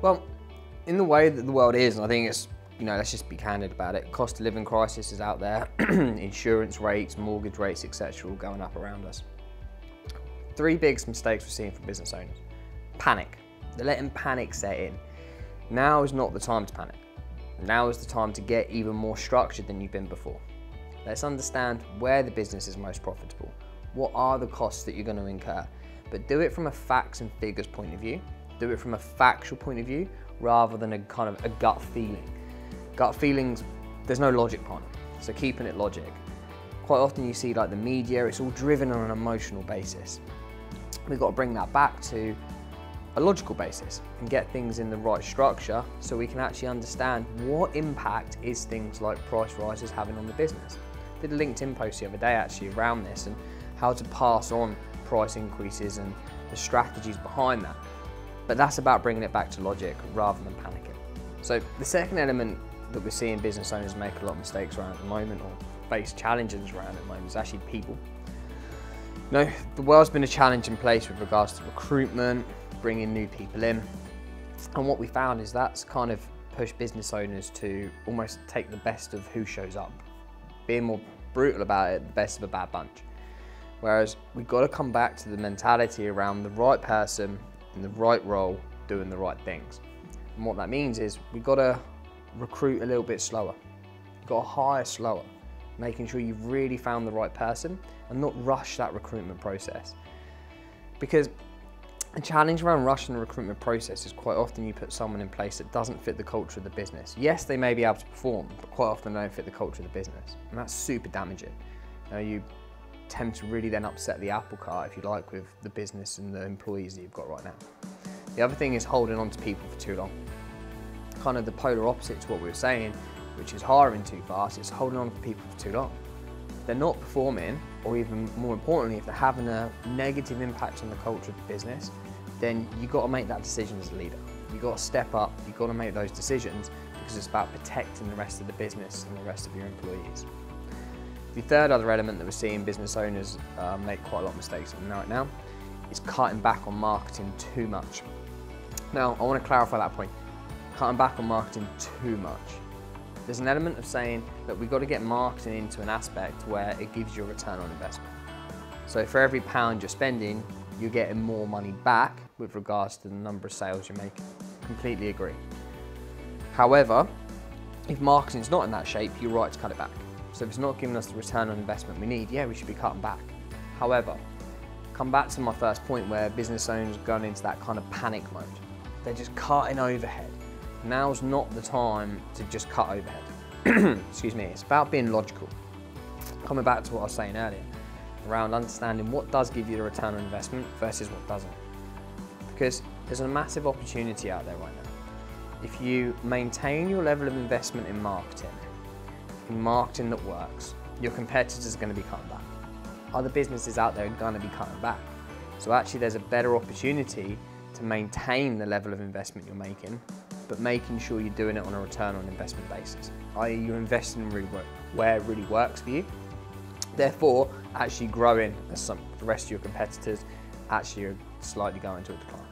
Well, in the way that the world is, and I think it's, let's just be candid about it, cost of living crisis is out there, insurance rates, mortgage rates, etc. all going up around us. Three biggest mistakes we're seeing from business owners. Panic. They're letting panic set in. Now is not the time to panic. Now is the time to get even more structured than you've been before. Let's understand where the business is most profitable. What are the costs that you're going to incur? But do it from a facts and figures point of view. Do it from a factual point of view rather than a kind of a gut feeling. Gut feelings, there's no logic behind it. So keeping it logic. Quite often you see like the media, it's all driven on an emotional basis. We've got to bring that back to a logical basis and get things in the right structure so we can actually understand what impact is things like price rises having on the business. I did a LinkedIn post the other day actually around this and how to pass on price increases and the strategies behind that. But that's about bringing it back to logic rather than panicking. So the second element that we're seeing business owners make a lot of mistakes around at the moment or face challenges around at the moment is actually people. The world's been a challenging place with regards to recruitment, bringing new people in. And what we found is that's kind of pushed business owners to almost take the best of who shows up. Being more brutal about it, the best of a bad bunch. Whereas we've got to come back to the mentality around the right person in the right role doing the right things. And what that means is we've got to recruit a little bit slower. You've got to hire slower, making sure you've really found the right person and not rush that recruitment process. Because a challenge around rushing the recruitment process is quite often you put someone in place that doesn't fit the culture of the business. Yes, they may be able to perform, but quite often they don't fit the culture of the business. And that's super damaging. You tend to really then upset the apple cart, if you like, with the business and the employees that you've got right now. The other thing is holding on to people for too long. Kind of the polar opposite to what we were saying, which is hiring too fast, it's holding on to people for too long. If they're not performing, or even more importantly, if they're having a negative impact on the culture of the business, then you've got to make that decision as a leader. You've got to step up, you've got to make those decisions because it's about protecting the rest of the business and the rest of your employees. The third other element that we're seeing business owners make quite a lot of mistakes on right now is cutting back on marketing too much. Now, I want to clarify that point. Cutting back on marketing too much. There's an element of saying that we've got to get marketing into an aspect where it gives you a return on investment. So for every pound you're spending, you're getting more money back with regards to the number of sales you're making. Completely agree. However, if marketing's not in that shape, you're right to cut it back. So if it's not giving us the return on investment we need, yeah, we should be cutting back. However, come back to my first point where business owners are going into that kind of panic mode. They're just cutting overhead. Now's not the time to just cut overhead. Excuse me, it's about being logical. Coming back to what I was saying earlier, around understanding what does give you the return on investment versus what doesn't. Because there's a massive opportunity out there right now. If you maintain your level of investment in marketing that works, your competitors are going to be cutting back. Other businesses out there are going to be cutting back. So actually there's a better opportunity to maintain the level of investment you're making, but making sure you're doing it on a return on investment basis, i.e. you're investing where it really works for you. Therefore, actually growing as the rest of your competitors actually are slightly going to a decline.